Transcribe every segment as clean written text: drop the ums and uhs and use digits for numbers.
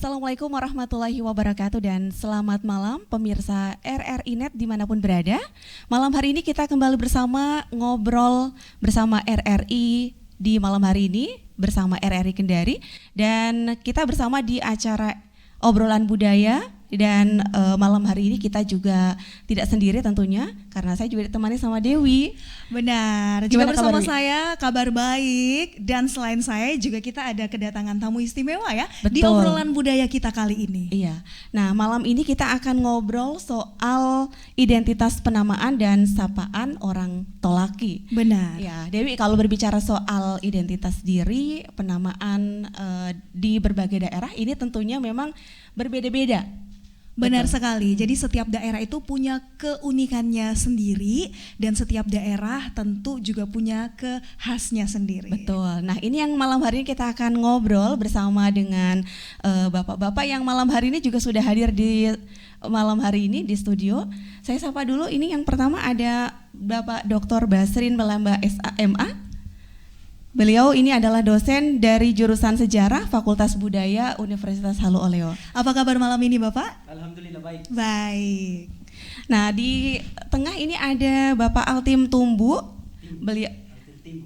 Assalamualaikum warahmatullahi wabarakatuh dan selamat malam pemirsa RRI Net dimanapun berada. Malam hari ini kita kembali bersama ngobrol bersama RRI di malam hari ini bersama RRI Kendari. Dan kita bersama di acara obrolan budaya. Dan malam hari ini kita juga tidak sendiri tentunya karena saya juga ditemani sama Dewi. Benar, juga bersama saya kabar baik. Dan selain saya juga kita ada kedatangan tamu istimewa ya. Betul. Di obrolan budaya kita kali ini. Iya, nah malam ini kita akan ngobrol soal identitas penamaan dan sapaan orang Tolaki. Benar. Ya, Dewi, kalau berbicara soal identitas diri, penamaan di berbagai daerah ini tentunya memang berbeda-beda. Benar Betul. sekali, jadi setiap daerah itu punya keunikannya sendiri dan setiap daerah tentu juga punya khasnya sendiri. Betul, nah ini yang malam hari ini kita akan ngobrol bersama dengan bapak-bapak yang malam hari ini juga sudah hadir di malam hari ini di studio. Saya sapa dulu, ini yang pertama ada Bapak Dr. Basrin Melamba SAMA. Beliau ini adalah dosen dari jurusan Sejarah Fakultas Budaya Universitas Halu Oleo. Apa kabar malam ini Bapak? Alhamdulillah baik. Baik. Nah di tengah ini ada Bapak Altim Tumbu. Beliau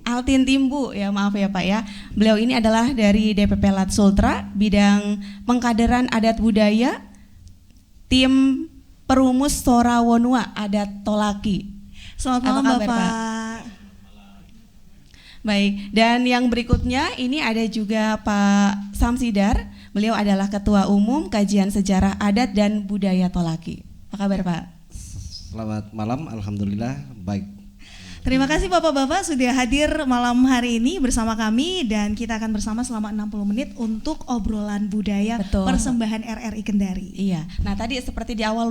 Altin Timbu ya, maaf ya Pak ya. Beliau ini adalah dari DPP Lat Sultra, bidang pengkaderan adat budaya, tim perumus Sorawonua adat Tolaki. Selamat malam Apa kabar, Bapak. Pak? Baik, dan yang berikutnya ini ada juga Pak Samsidar. Beliau adalah Ketua Umum Kajian Sejarah Adat dan Budaya Tolaki. Apa kabar Pak? Selamat malam, alhamdulillah baik. Terima kasih Bapak-Bapak sudah hadir malam hari ini bersama kami dan kita akan bersama selama 60 menit untuk obrolan budaya. Betul. Persembahan RRI Kendari. Iya, nah tadi seperti di awal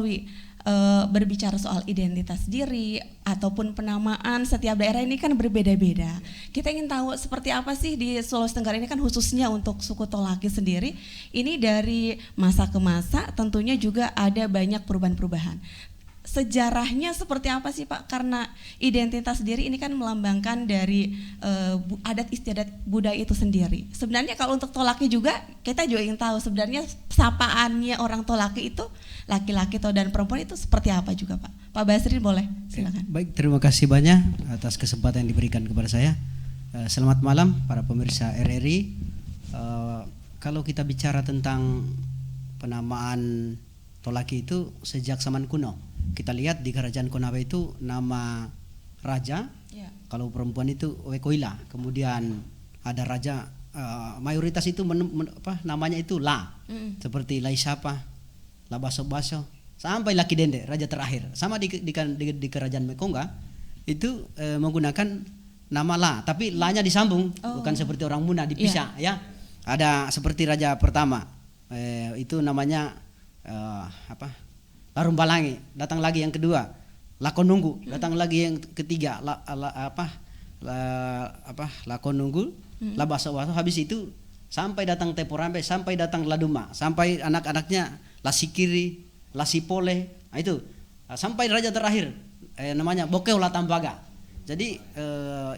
berbicara soal identitas diri ataupun penamaan setiap daerah ini kan berbeda-beda. Kita ingin tahu seperti apa sih di Sulawesi Tenggara ini kan khususnya untuk suku Tolaki sendiri. Ini dari masa ke masa tentunya juga ada banyak perubahan-perubahan. Sejarahnya seperti apa sih Pak? Karena identitas diri ini kan melambangkan dari adat istiadat budaya itu sendiri. Sebenarnya kalau untuk Tolaki juga kita juga ingin tahu sebenarnya sapaannya orang Tolaki itu laki-laki dan perempuan itu seperti apa juga Pak? Pak Basri boleh silakan. Baik, terima kasih banyak atas kesempatan yang diberikan kepada saya. Selamat malam para pemirsa RRI. Kalau kita bicara tentang penamaan Tolaki itu sejak zaman kuno. Kita lihat di kerajaan Konawe itu nama raja, Ya. kalau perempuan itu Wekoila. Kemudian ada raja, mayoritas itu namanya itu La, seperti Laisapa, La Baso-Baso, sampai Laki Dende, raja terakhir. Sama di kerajaan Mekonga itu menggunakan nama La, tapi La-nya disambung, bukan seperti orang Muna dipisah ya. Ada seperti raja pertama, itu namanya Larumbalangi, datang lagi yang kedua, Lakonunggu, datang lagi yang ketiga, Lakonunggu, Labaso-Baso, habis itu sampai datang Teporambe, sampai datang Laduma, sampai anak-anaknya Lasikiri, Lasipole, nah itu sampai raja terakhir namanya Bokeo Latambaga. Jadi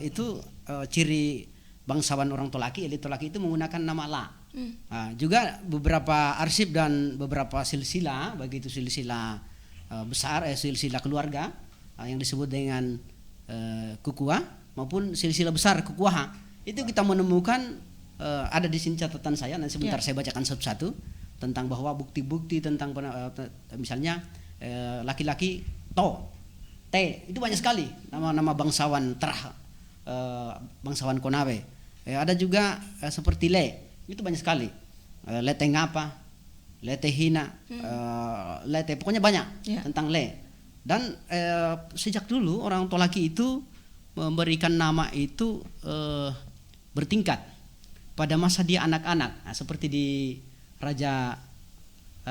itu ciri bangsawan orang Tolaki, elit Tolaki itu menggunakan nama La. Nah, juga beberapa arsip dan beberapa silsilah, begitu silsilah besar, silsilah keluarga yang disebut dengan Kukua maupun silsilah besar Kukuaha, itu kita menemukan ada di sini catatan saya. Nanti sebentar saya bacakan satu-satu tentang bahwa bukti-bukti tentang misalnya laki-laki T itu banyak sekali nama-nama bangsawan bangsawan Konawe. Ada juga seperti Le, itu banyak sekali. Lete Ngapa, Lete Hina, Lete, pokoknya banyak tentang Le. Dan sejak dulu orang Tolaki itu memberikan nama itu bertingkat. Pada masa dia anak-anak, nah, seperti di Raja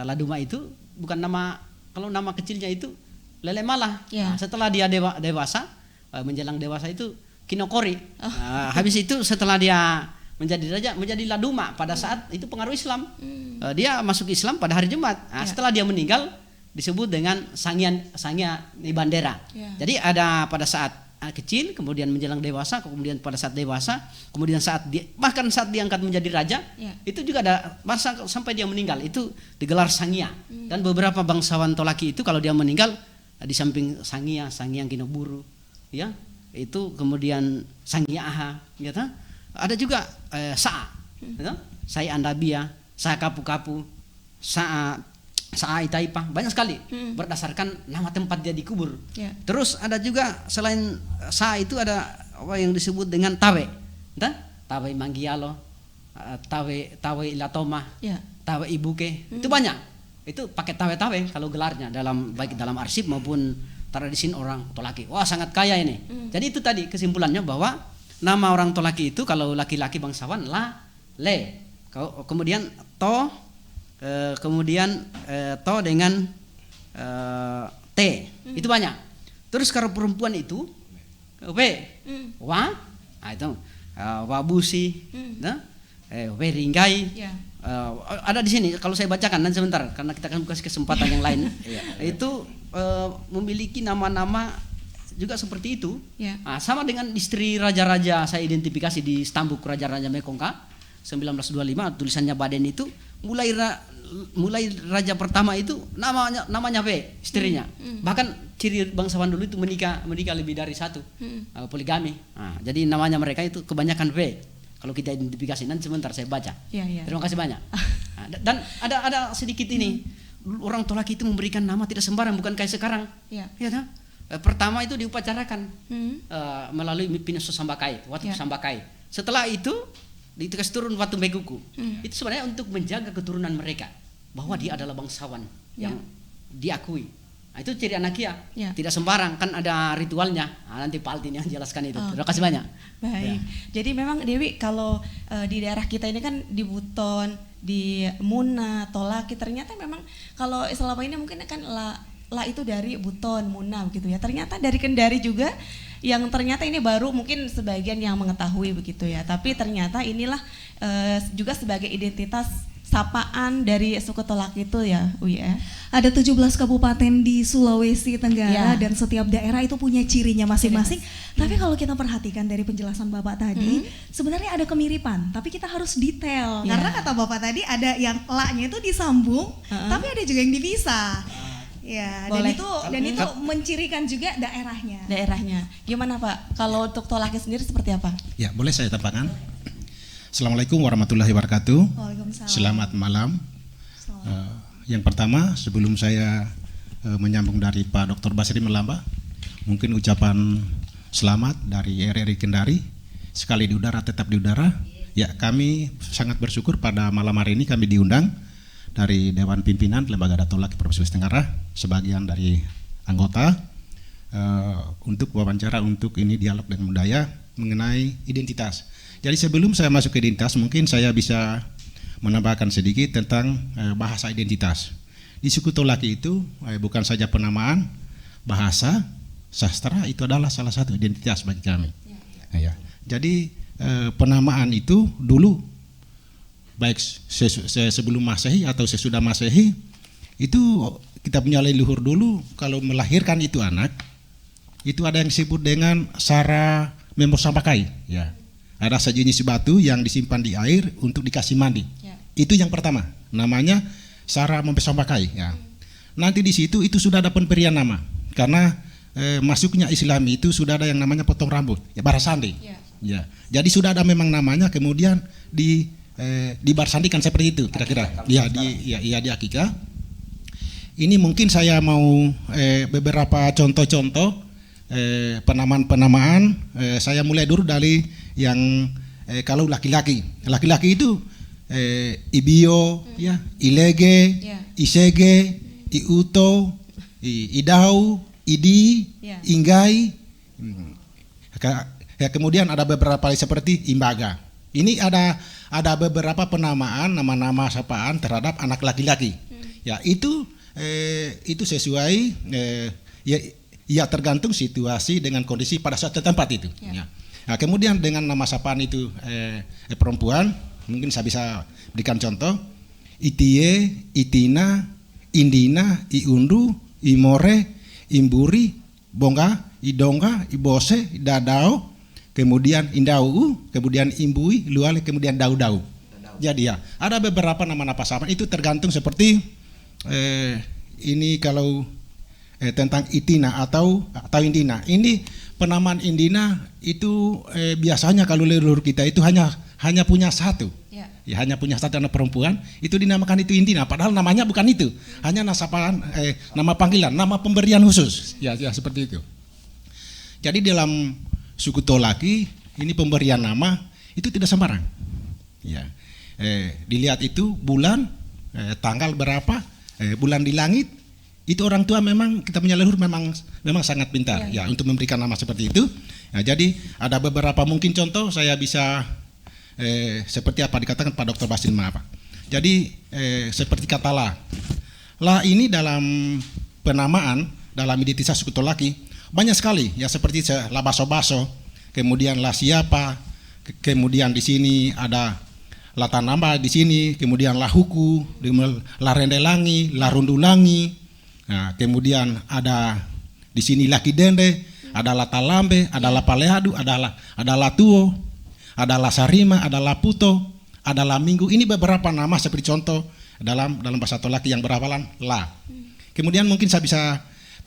Laduma itu bukan nama, kalau nama kecilnya itu Lele Malah. Nah, setelah dia dewasa, menjelang dewasa itu Kinokori. Habis itu setelah dia menjadi raja, menjadi Laduma. Pada saat itu pengaruh Islam, dia masuk Islam pada hari Jumat. Nah, setelah dia meninggal disebut dengan Sangya Nibandera. Jadi ada pada saat kecil, kemudian menjelang dewasa, kemudian pada saat dewasa, kemudian bahkan saat diangkat menjadi raja, Ya. itu juga ada masa sampai dia meninggal itu digelar Sangia. Dan beberapa bangsawan Tolaki itu kalau dia meninggal di samping Sangia, Sangiang Kinoburu, ya itu kemudian Sangia Aha, gitu. Ada juga Saa, gitu. Sai Andabia, Saa Kapu-Kapu, Saa Itaipa, banyak sekali berdasarkan nama tempat dia dikubur. Ya. Terus ada juga selain Saa itu ada apa yang disebut dengan Tawe, Tawe Manggialo, Tawe Ilatoma, Ya. Tawe Ibuke, itu banyak. Itu pakai tawe-tawe kalau gelarnya baik dalam arsip maupun tradisi orang Tolaki. Wah, sangat kaya ini. Jadi itu tadi kesimpulannya bahwa nama orang Tolaki itu kalau laki-laki bangsawan Le, kemudian kemudian To dengan T, itu banyak. Terus kalau perempuan itu Wa, itu Wabusi, Ringgai. Ya. Ada di sini kalau saya bacakan nanti sebentar karena kita akan kasih kesempatan yang lain. Itu memiliki nama-nama juga seperti itu. Ya. Sama dengan istri raja-raja saya identifikasi di Stambuk Raja-Raja Mekongka 1925 tulisannya Baden itu mulai raja pertama itu namanya V istrinya. Bahkan ciri bangsawan dulu itu menikah lebih dari satu, poligami. Jadi namanya mereka itu kebanyakan V. Kalau kita identifikasi nanti sebentar saya baca. Ya, ya. Terima kasih banyak. Dan ada sedikit ini. Orang Tolaki itu memberikan nama tidak sembarang, bukan kayak sekarang. Ya. Ya, pertama itu diupacarakan melalui Pinoso Sambakai, Watu Ya. Sambakai. Setelah itu dikasih turun Watu Meguku. Itu sebenarnya untuk menjaga keturunan mereka bahwa dia adalah bangsawan yang diakui. Itu ciri Anakia. Ya. Tidak sembarang, kan ada ritualnya. Nanti Pak Altin yang jelaskan itu. Terima kasih banyak. Baik. Jadi memang Dewi kalau di daerah kita ini kan di Buton, di Muna, Tolaki ternyata memang kalau selama ini mungkin kan la itu dari Buton, Muna begitu ya. Ternyata dari Kendari juga yang ternyata ini baru mungkin sebagian yang mengetahui begitu ya. Tapi ternyata inilah juga sebagai identitas sapaan dari suku Tolaki itu ya, Uy ya. Ada 17 kabupaten di Sulawesi Tenggara Ya. dan setiap daerah itu punya cirinya masing-masing. Tapi kalau kita perhatikan dari penjelasan Bapak tadi, sebenarnya ada kemiripan, tapi kita harus detail. Ya. Karena kata Bapak tadi ada yang la-nya itu disambung, tapi ada juga yang dipisah. Ya, Boleh. dan itu mencirikan juga Daerahnya. Gimana Pak? Kalau untuk Tolaki sendiri seperti apa? Ya, boleh saya tambahkan. Assalamualaikum warahmatullahi wabarakatuh. Waalaikumsalam. Selamat malam. Yang pertama, sebelum saya menyambung dari Pak Dr. Basri Melamba, mungkin ucapan selamat dari RRI Kendari, sekali di udara tetap di udara. Ya, kami sangat bersyukur pada malam hari ini kami diundang dari Dewan Pimpinan Lembaga Adat Tolaki Provinsi Sulawesi Tenggara, sebagian dari anggota untuk wawancara untuk ini dialog dengan budaya mengenai identitas. Jadi sebelum saya masuk ke identitas, mungkin saya bisa menambahkan sedikit tentang bahasa identitas. Di suku Tolaki itu bukan saja penamaan, bahasa, sastra itu adalah salah satu identitas bagi kami. Ya. Jadi penamaan itu dulu baik sebelum Masehi atau sesudah Masehi itu kita punya leluhur dulu kalau melahirkan itu anak itu ada yang disebut dengan sara membosambakai, ya. Ada sejenis batu yang disimpan di air untuk dikasih mandi. Ya. Itu yang pertama, namanya sara membosambakai, ya. Nanti di situ itu sudah ada pemberian nama karena masuknya Islam itu sudah ada yang namanya potong rambut, ya, barasandi. Ya. Ya. Jadi sudah ada memang namanya, kemudian dibarsandikan seperti itu kira-kira. Di akikah. Ini mungkin saya mau beberapa contoh-contoh penamaan. Saya mulai dulu dari yang kalau laki-laki itu Ibio, ya, Ilege, Ya. Isege, Iuto, Idau, Idi, Ya. Inggai. Ya, kemudian ada beberapa seperti Imbaga. Ini ada beberapa penamaan nama-nama sapaan terhadap anak laki-laki. Ya, itu sesuai ya tergantung situasi dengan kondisi pada saat tempat itu. Ya. Ya. Nah, kemudian dengan nama sapaan itu perempuan, mungkin saya bisa berikan contoh: Itie, Itina, Indina, Iundu, Imore, Imburi, Bongga, Idongga, Ibose, Dadao, kemudian Indau, kemudian Imbui, Luale, kemudian Dau-Dau. Jadi ya, ada beberapa nama-nama pasangan itu tergantung seperti ini kalau tentang Itina atau Indina. Ini penamaan Indina itu biasanya kalau leluhur kita itu hanya punya satu. Ya, hanya punya satu anak perempuan, itu dinamakan itu Indina, padahal namanya bukan itu. Hanya nama panggilan, nama pemberian khusus. Ya seperti itu. Jadi dalam suku Tolaki ini pemberian nama itu tidak sembarang. Ya. Dilihat itu bulan, tanggal berapa, bulan di langit, itu orang tua memang kita punya leluhur memang sangat pintar ya untuk memberikan nama seperti itu. Nah, jadi ada beberapa mungkin contoh saya bisa seperti apa dikatakan Pak Dr. Basri apa. Jadi seperti kata la. La ini dalam penamaan dalam identitas suku Tolaki banyak sekali ya, seperti la baso-baso, kemudian la siapa, kemudian di sini ada la tanamba di sini, kemudian la huku, la rendelangi, la rundulangi. Nah, kemudian ada di sini laki dende, ada la talambe, ada la paleadu, ada la tuo, ada la sarima, ada la puto, ada la minggu. Ini beberapa nama seperti contoh dalam bahasa Tolaki yang berawalan la. Kemudian mungkin saya bisa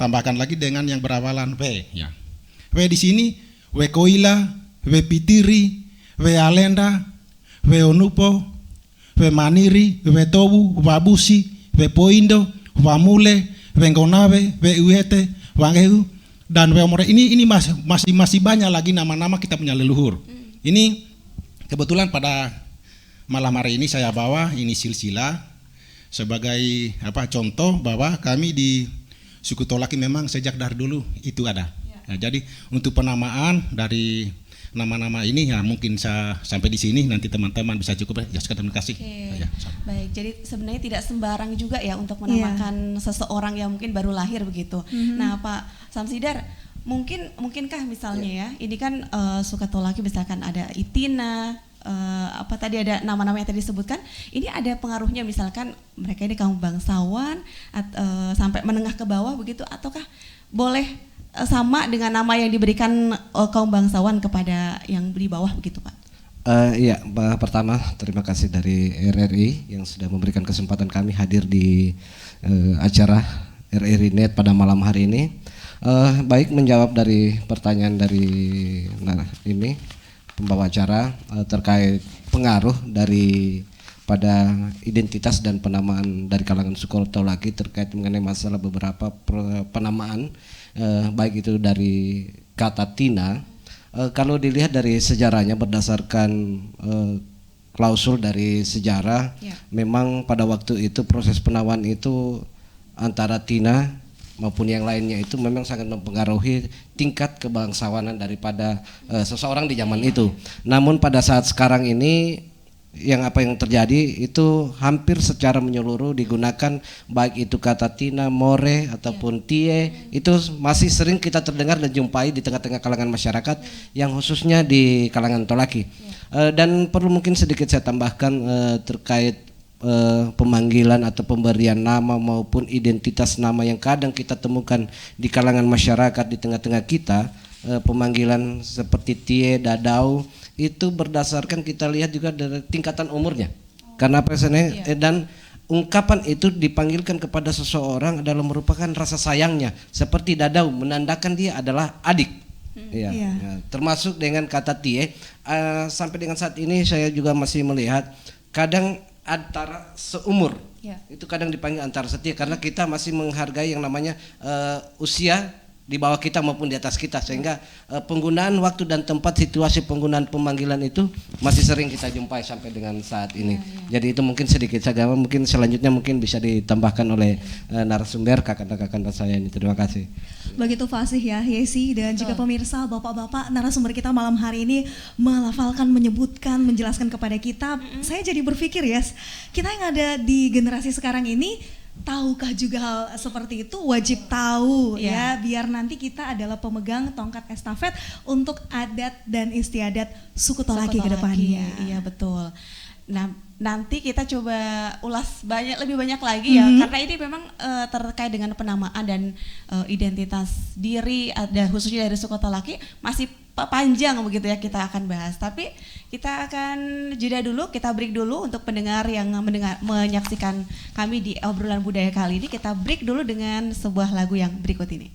tambahkan lagi dengan yang berawalan w ya. W di sini w koila, w pitiri, w alenda, w onupo, w maniri, w tobu, w abusi, w poindo, w mule, w ngonawe, w uete, w angehu, dan w omore. Ini masih banyak lagi nama-nama kita punya leluhur. Ini kebetulan pada malam hari ini saya bawa ini silsilah sebagai contoh bahwa kami di suku Tolaki memang sejak dari dulu itu ada. Nah, jadi untuk penamaan dari nama-nama ini ya mungkin saya sampai di sini, nanti teman-teman bisa cukup ya, terima kasih. Ya, baik, jadi sebenarnya tidak sembarang juga ya untuk menamakan seseorang yang mungkin baru lahir begitu. Nah, Pak Samsidar, mungkinkah misalnya ya, ini kan suku Tolaki misalkan ada Itina, tadi ada nama-nama yang tadi disebutkan, ini ada pengaruhnya misalkan mereka ini kaum bangsawan sampai menengah ke bawah begitu, ataukah boleh sama dengan nama yang diberikan kaum bangsawan kepada yang di bawah begitu, Pak? Iya, pertama terima kasih dari RRI yang sudah memberikan kesempatan kami hadir di acara RRI Net pada malam hari ini. Baik, menjawab dari pertanyaan dari ini pembawa acara terkait pengaruh dari pada identitas dan penamaan dari kalangan suku Tolaki terkait mengenai masalah beberapa penamaan, baik itu dari kata Tina. Kalau dilihat dari sejarahnya berdasarkan klausul dari sejarah, memang pada waktu itu proses penamaan itu antara Tina maupun yang lainnya itu memang sangat mempengaruhi tingkat kebangsawanan daripada seseorang di zaman itu. Namun pada saat sekarang ini yang terjadi itu hampir secara menyeluruh digunakan, baik itu kata Tina, More ataupun Tie, itu masih sering kita terdengar dan jumpai di tengah-tengah kalangan masyarakat yang khususnya di kalangan Tolaki. Dan perlu mungkin sedikit saya tambahkan terkait pemanggilan atau pemberian nama maupun identitas nama yang kadang kita temukan di kalangan masyarakat di tengah-tengah kita, pemanggilan seperti Tie, Dadau, itu berdasarkan kita lihat juga dari tingkatan umurnya. Karena dan ungkapan itu dipanggilkan kepada seseorang adalah merupakan rasa sayangnya, seperti Dadau menandakan dia adalah adik. Ya, termasuk dengan kata Tie, sampai dengan saat ini saya juga masih melihat kadang antara seumur, itu kadang dipanggil antara setia, karena kita masih menghargai yang namanya usia di bawah kita maupun di atas kita, sehingga penggunaan waktu dan tempat situasi penggunaan pemanggilan itu masih sering kita jumpai sampai dengan saat ini. Jadi itu mungkin sedikit saja, mungkin selanjutnya mungkin bisa ditambahkan oleh narasumber kakak-kakak saya ini. Terima kasih. Begitu fasih ya Yesi dan juga pemirsa, bapak-bapak narasumber kita malam hari ini melafalkan, menyebutkan, menjelaskan kepada kita. Saya jadi berpikir kita yang ada di generasi sekarang ini, tahukah juga hal seperti itu? Wajib tahu ya, biar nanti kita adalah pemegang tongkat estafet untuk adat dan istiadat suku Tolaki ke depannya. Iya, betul. Nah, nanti kita coba ulas lebih banyak lagi ya, karena ini memang terkait dengan penamaan dan identitas diri, ada khususnya dari suku Tolaki masih panjang begitu ya kita akan bahas. Tapi kita akan jeda dulu, kita break dulu untuk pendengar yang menyaksikan kami di obrolan budaya kali ini. Kita break dulu dengan sebuah lagu yang berikut ini.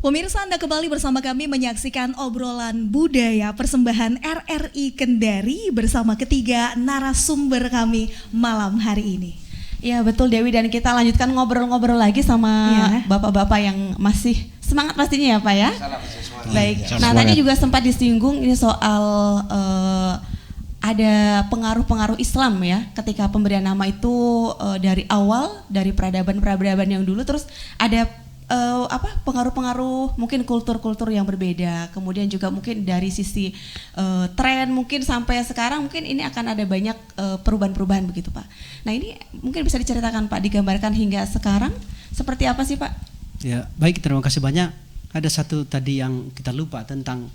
Pemirsa, Anda kembali bersama kami menyaksikan obrolan budaya persembahan RRI Kendari bersama ketiga narasumber kami malam hari ini. Ya betul Dewi, dan kita lanjutkan ngobrol-ngobrol lagi sama bapak-bapak yang masih semangat pastinya ya Pak ya. Baik, nah tadi juga sempat disinggung ini soal ada pengaruh-pengaruh Islam ya ketika pemberian nama itu dari awal, dari peradaban yang dulu, terus ada pengaruh-pengaruh mungkin kultur-kultur yang berbeda, kemudian juga mungkin dari sisi tren mungkin sampai sekarang mungkin ini akan ada banyak perubahan-perubahan begitu Pak. Nah ini mungkin bisa diceritakan Pak, digambarkan hingga sekarang seperti apa sih Pak? Ya baik, terima kasih banyak. Ada satu tadi yang kita lupa tentang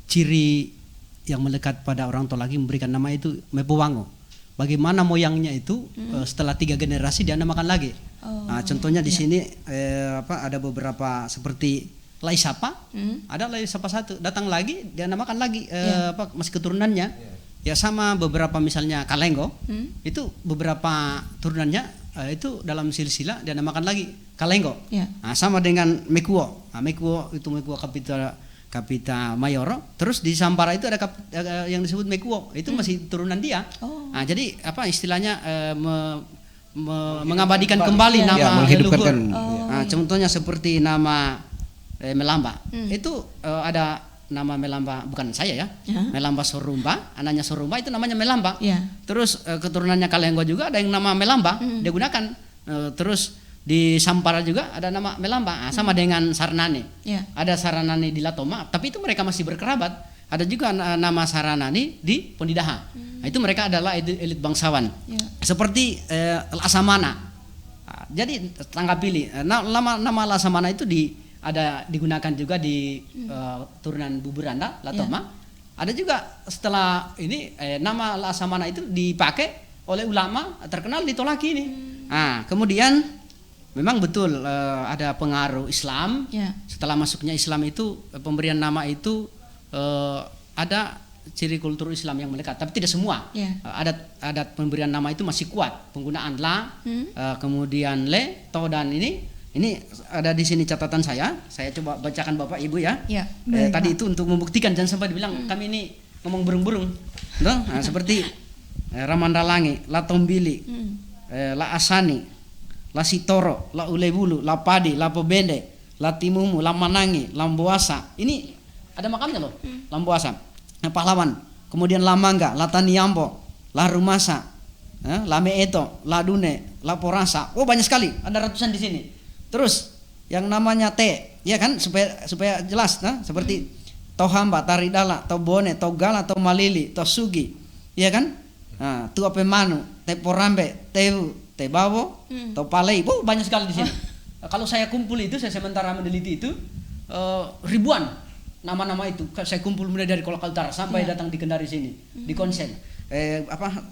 ciri yang melekat pada orang Tolaki memberikan nama itu Mepuwango. Bagaimana moyangnya itu setelah 3 generasi dia namakan lagi. Nah, contohnya di sini ada beberapa seperti Laisapa, ada Laisapa 1 datang lagi dia namakan lagi masih keturunannya. Ya sama beberapa misalnya Kalenggo, itu beberapa turunannya itu dalam silsilah dia namakan lagi Kalenggo. Nah, sama dengan Mekuo. Nah, Mekuo itu Mekuo Kapita Mayoro. Terus di Sampara itu ada yang disebut Mekuo, itu masih turunan dia. Nah, jadi apa istilahnya mengabadikan kembali nama menghidupkan. leluhur. Nah, contohnya seperti nama Melamba. Itu ada nama Melamba, bukan saya ya. Melamba Sorumba, anaknya Sorumba itu namanya Melamba. Terus keturunannya Kalenggo juga ada yang nama Melamba, dia gunakan. Terus di Sampara juga ada nama Melamba, sama dengan Saranani. Ada Saranani di Latoma, tapi itu mereka masih berkerabat. Ada juga nama Saranani di Pondidaha. Nah, itu mereka adalah elit bangsawan. Seperti Lasamana. Jadi tangga pilih. Nama Lasamana itu digunakan juga di turunan Buburanda, Latoma. Ada juga setelah ini nama Lasamana itu dipakai oleh ulama terkenal di Tolaki ini. Nah, kemudian memang betul ada pengaruh Islam. Setelah masuknya Islam itu pemberian nama itu ada ciri kultur Islam yang melekat, tapi tidak semua. Adat pemberian nama itu masih kuat. Penggunaan la, kemudian le, to dan ini ada di sini catatan saya coba bacakan Bapak Ibu ya. Tadi itu untuk membuktikan, jangan sampai dibilang kami ini ngomong burung-burung. Nah, seperti Ramandalangi, La Tombili, La Asani, La Sitoro, La Ulebulu, La Padi, La Pobende, La Timumu, La Manangi, Lamboasa. Ini ada makamnya loh, Lamboasa. Nah, pahlawan. Kemudian La Mangga, La Taniambo, La Rumasa, La Meeto, La Dune, La Porasa. Oh, banyak sekali, ada ratusan di sini. Terus yang namanya T, ya kan, supaya jelas, nah, seperti Tohamba, Taridala, Tobone, Togala, Tomalili, Tosugi, ya kan? Nah, Tua Pemanu, Teporambe, Tebu, Tebawo, Topalei, banyak sekali di sini. Kalau saya kumpul itu, saya sementara meneliti itu ribuan nama-nama itu. Saya kumpul mulai dari Kolaka Utara sampai datang di Kendari sini, di Konsel.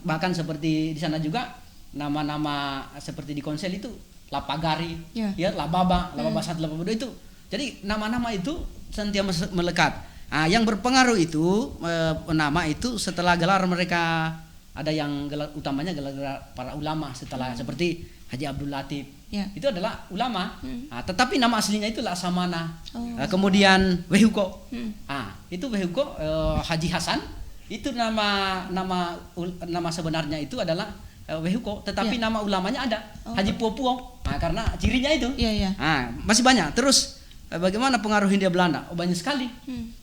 Bahkan seperti di sana juga nama-nama seperti di Konsel itu Lapagari, ya Lababa 1, Lababa 2 itu. Jadi nama-nama itu senantiasa melekat. Nah, yang berpengaruh itu nama itu setelah gelar mereka, ada yang gelar utamanya gelar para ulama setelah seperti Haji Abdul Latif. Itu adalah ulama. Nah, tetapi nama aslinya itu Lasamana. Kemudian Wehuko. Itu Wehuko Haji Hasan. Itu nama sebenarnya itu adalah Wehuko, tetapi nama ulamanya ada Haji Popuo. Nah, karena cirinya itu. Nah, masih banyak. Terus bagaimana pengaruh Hindia Belanda? Banyak sekali.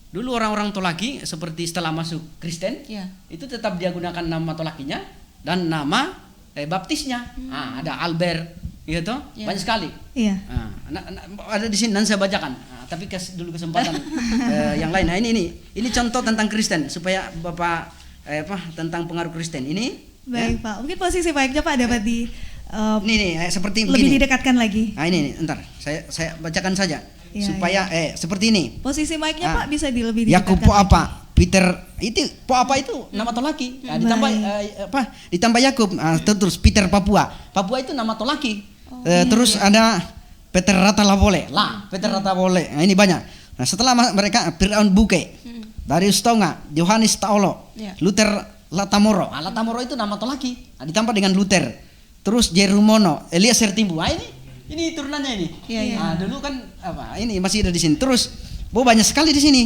Dulu orang-orang Tolaki seperti setelah masuk Kristen, itu tetap dia gunakan nama Tolakinya dan nama baptisnya. Ada Albert, gitu. Banyak sekali. Ada di sini nanti saya bacakan. Tapi kasih dulu kesempatan yang lain. Nah, ini contoh tentang Kristen supaya Bapak tentang pengaruh Kristen ini. Baik, Pak. Mungkin posisi baiknya Pak dapat di ini seperti lebih begini. didekatkan lagi. Nah, ini ntar saya bacakan saja supaya seperti ini. Posisi mic-nya Pak bisa lebih didekatkan. Yakub po apa? Peter itu po apa itu nama Tolaki. Ditambah ditambah Yakub, terus Peter Papua. Papua itu nama Tolaki. Terus ada Peter Ratalabole. Peter Ratalabole. Nah, ini banyak. Nah, setelah mereka Firaun Buke, Darius Tonga, Yohanes Taolo, Luther Latamoro. Latamoro itu nama Tolaki. Ditambah dengan Luther. Terus Jerumono, Eliezer Timbu. Ini turunannya ini. Dulu kan ini masih ada di sini. Terus banyak sekali di sini.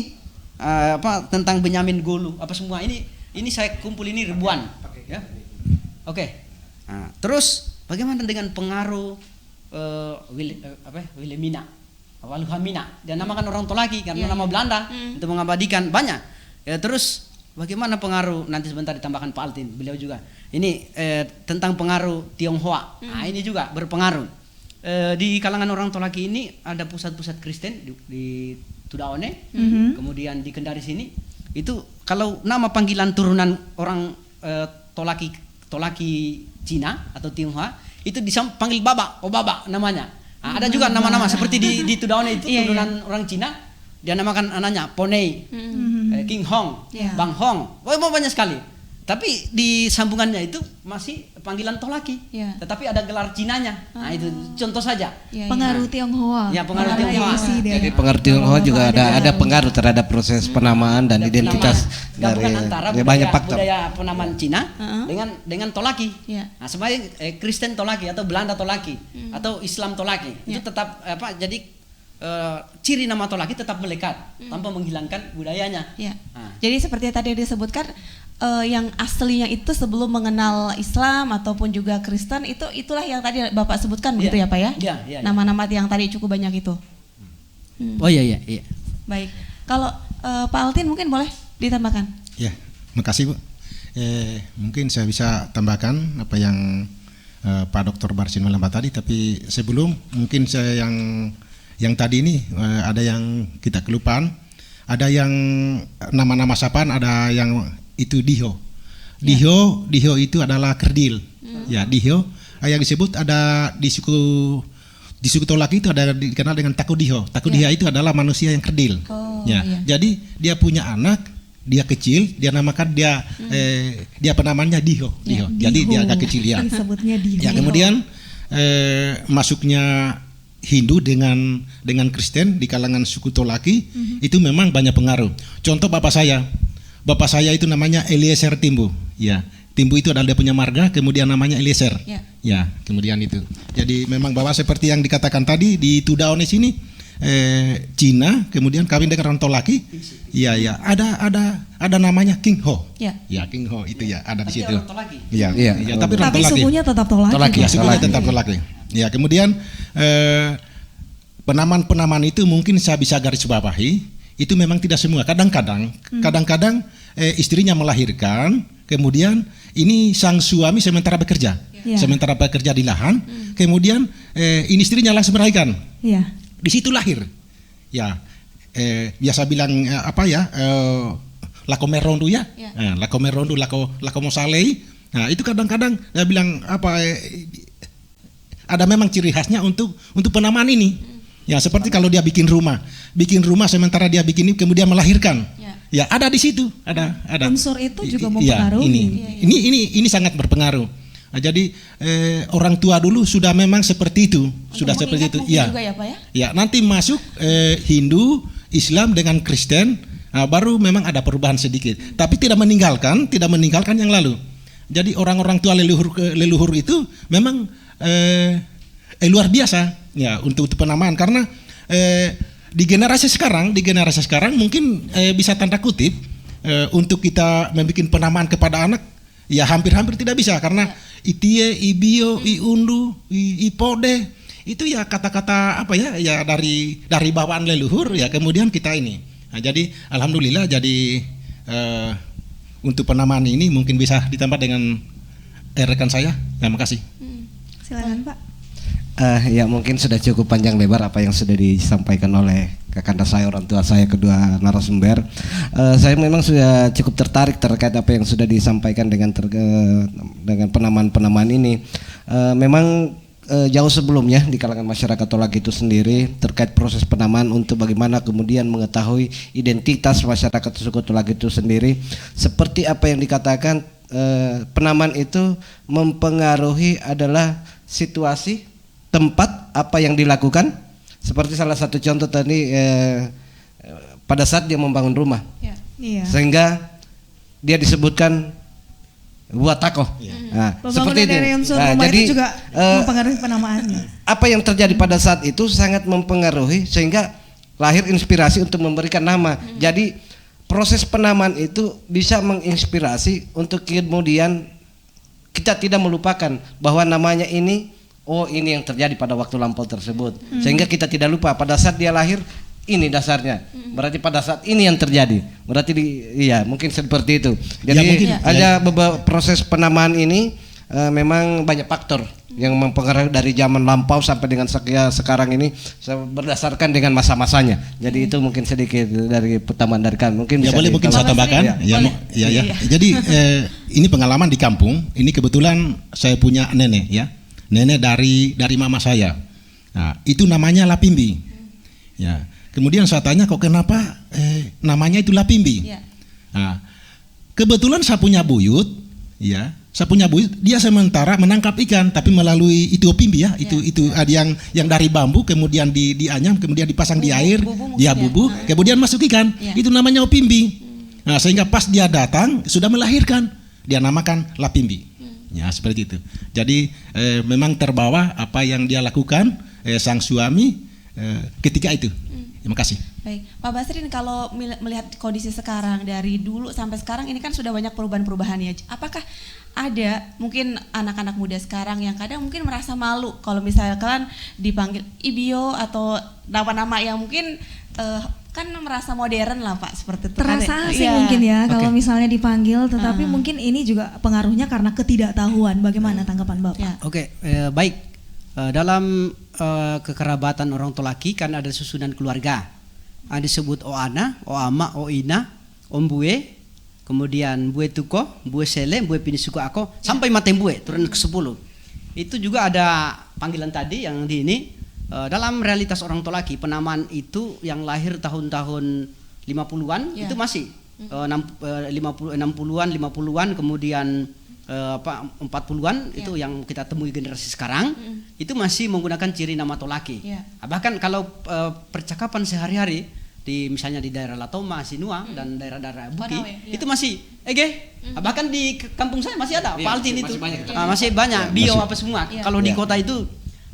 Tentang Benyamin Golu, semua ini saya kumpul ini ribuan. Ya. Oke. Nah, terus bagaimana dengan pengaruh Wilhelmina, Waluhamina? Dia namakan orang Tolaki karena nama Belanda untuk mengabadikan banyak. Terus bagaimana pengaruh, nanti sebentar ditambahkan Pak Altin, beliau juga. Ini tentang pengaruh Tionghoa. Nah, ini juga berpengaruh. Di kalangan orang Tolaki ini ada pusat-pusat Kristen di Tudaone, kemudian di Kendari sini. Itu kalau nama panggilan turunan orang Tolaki Cina atau Tionghoa itu dipanggil Baba, Baba namanya. Nah, ada juga nama-nama seperti di Tudaone itu turunan orang Cina, dia namakan anaknya Ponei. King Hong, Ya. Bang Hong, banyak sekali. Tapi di sambungannya itu masih panggilan Tolaki, Ya. tetapi ada gelar Cinanya. Nah itu contoh saja. Ya, Pengaruh Tionghoa. Ya, pengaruh Tionghoa. Yesi dan Jadi pengaruh Tionghoa juga ada pengaruh terhadap proses penamaan dan Dan identitas dari gabungan antara banyak faktor. budaya penamaan Cina dengan Tolaki. Ya. Nah, sebagai Kristen Tolaki atau Belanda Tolaki atau Islam Tolaki itu tetap jadi ciri nama Tolaki tetap melekat tanpa menghilangkan budayanya. Ya. Nah. Jadi seperti tadi disebutkan yang aslinya itu sebelum mengenal Islam ataupun juga Kristen itulah yang tadi Bapak sebutkan begitu ya Pak ya? Iya, iya. Nama-nama yang tadi cukup banyak itu. Oh iya. Baik. Kalau Pak Altin mungkin boleh ditambahkan. Ya, makasih Bu. Mungkin saya bisa tambahkan apa yang Pak Dr. Barsin Malamba tadi, tapi sebelum mungkin saya yang tadi ini ada yang kita kelupaan, ada yang nama-nama sapaan, ada yang itu Diho. Diho itu adalah kerdil. Ya, Diho yang disebut ada di suku Tolaki itu ada dikenal dengan Takudiho. Takudiho itu adalah manusia yang kerdil. Iya. Jadi dia punya anak, dia kecil, dia namakan dia penamanya Diho. Jadi dia agak kecil ya. Disebutnya Diho. Ya, kemudian masuknya Hindu dengan Kristen di kalangan suku Tolaki itu memang banyak pengaruh. Contoh bapak saya itu namanya Eliezer Timbu. Ya, Timbu itu adalah dia punya marga, kemudian namanya Eliezer. Ya, kemudian itu. Jadi memang bahwa seperti yang dikatakan tadi di Tudaone sini Cina, kemudian kawin dengan orang Tolaki. Iya, ada namanya King Ho. Ya. Ya, King Ho itu ya ada di Tapi situ. orang Tolaki. Iya, tapi orang Tapi Tolaki. sukunya tetap Tolaki. Tolaki, Ya, sukunya tetap Tolaki. Ya, kemudian penamaan itu mungkin saya bisa garis bawahi. Itu memang tidak semua. Kadang-kadang istrinya melahirkan, kemudian ini sang suami sementara bekerja, sementara bekerja di lahan, kemudian ini istrinya langsung melahirkan. Iya. Di situ lahir. Ya, biasa bilang lako merondu ya, lako merondu, lako mosalei. Nah itu kadang-kadang dia bilang ada memang ciri khasnya untuk penamaan ini. Ya seperti kalau dia bikin rumah sementara dia bikin ini kemudian melahirkan. Ya ada di situ, ada. Unsur itu juga mempengaruhi. Ini sangat berpengaruh. Nah, jadi orang tua dulu sudah memang seperti itu, sudah seperti itu. Ya. Juga ya Pak ya? Ya nanti masuk Hindu, Islam dengan Kristen, baru memang ada perubahan sedikit. Tapi tidak meninggalkan yang lalu. Jadi orang-orang tua leluhur itu memang luar biasa ya untuk penamaan karena di generasi sekarang mungkin bisa tanda kutip untuk kita membuat penamaan kepada anak ya hampir tidak bisa karena itie, ibio, iundu, ipode itu ya kata-kata ya dari bawaan leluhur ya kemudian kita ini. Nah, jadi alhamdulillah jadi untuk penamaan ini mungkin bisa ditambah dengan rekan saya. Terima kasih. Silakan Pak. Ya mungkin sudah cukup panjang lebar apa yang sudah disampaikan oleh kakanda saya, orang tua saya, kedua narasumber. Saya memang sudah cukup tertarik terkait apa yang sudah disampaikan dengan penamaan ini. Memang jauh sebelumnya di kalangan masyarakat Tolaki itu sendiri terkait proses penamaan untuk bagaimana kemudian mengetahui identitas masyarakat suku Tolaki itu sendiri. Seperti apa yang dikatakan, penamaan itu mempengaruhi adalah situasi, tempat, apa yang dilakukan. Seperti salah satu contoh tadi pada saat dia membangun rumah, sehingga dia disebutkan Watako. Nah, seperti itu. Jadi juga mempengaruhi penamaannya. Apa yang terjadi pada saat itu sangat mempengaruhi sehingga lahir inspirasi untuk memberikan nama. Jadi proses penamaan itu bisa menginspirasi untuk kemudian kita tidak melupakan bahwa namanya ini ini yang terjadi pada waktu lampau tersebut. Sehingga kita tidak lupa pada saat dia lahir ini dasarnya. Berarti pada saat ini yang terjadi. Berarti mungkin seperti itu. Jadi ada beberapa proses penamaan ini memang banyak faktor yang mempengaruhi dari zaman lampau sampai dengan sekarang ini berdasarkan dengan masa-masanya. Jadi itu mungkin sedikit dari pertambahan dari kami. Mungkin bisa mungkin saya tambahkan. Jadi ini pengalaman di kampung. Ini kebetulan saya punya nenek ya. Nenek dari mama saya. Nah, itu namanya Lapimbi. Ya. Kemudian saya tanya kok kenapa namanya itu Lapimbi. Ya. Nah, kebetulan saya punya buyut, ya. Saya punya buyut, dia sementara menangkap ikan tapi melalui itu opimbi ya. Itu ada yang dari bambu kemudian dianyam kemudian dipasang di air, dia bubu, kemudian masuk ikan. Ya. Itu namanya opimbi. Nah, sehingga pas dia datang sudah melahirkan, dia namakan Lapimbi. Ya, seperti itu. Jadi memang terbawa apa yang dia lakukan sang suami ketika itu. Terima kasih. Baik, Pak Basrin, kalau melihat kondisi sekarang dari dulu sampai sekarang ini kan sudah banyak perubahan-perubahan ya. Apakah ada mungkin anak-anak muda sekarang yang kadang mungkin merasa malu kalau misalkan dipanggil Ibio atau nama-nama yang mungkin kan merasa modern lah Pak, seperti itu. Terasa asing Iya. mungkin ya kalau Oke. misalnya dipanggil, tetapi mungkin ini juga pengaruhnya karena ketidaktahuan. Bagaimana tanggapan Bapak? Ya. Oke, baik. Dalam kekerabatan orang tua laki kan ada susunan keluarga. Ada disebut Oana, Oama, Oina, Ombue, kemudian Bue Tuko, Bue Sele, Bue Pinisuko Ako, sampai Matembue, turun ke 10. Itu juga ada panggilan tadi yang di ini. Dalam realitas orang tua laki, penamaan itu yang lahir tahun-tahun 50-an Ya. itu masih 60-an, 50-an, kemudian 40-an itu yang kita temui generasi sekarang itu masih menggunakan ciri nama tolaki. Ya. Bahkan kalau percakapan sehari-hari di misalnya di daerah Latoma, Sinua dan daerah-daerah Buki Konawe, ya. itu masih bahkan di kampung saya masih ada Pak Altin itu. banyak. Masih banyak bio apa semua. Ya. Kalau di kota itu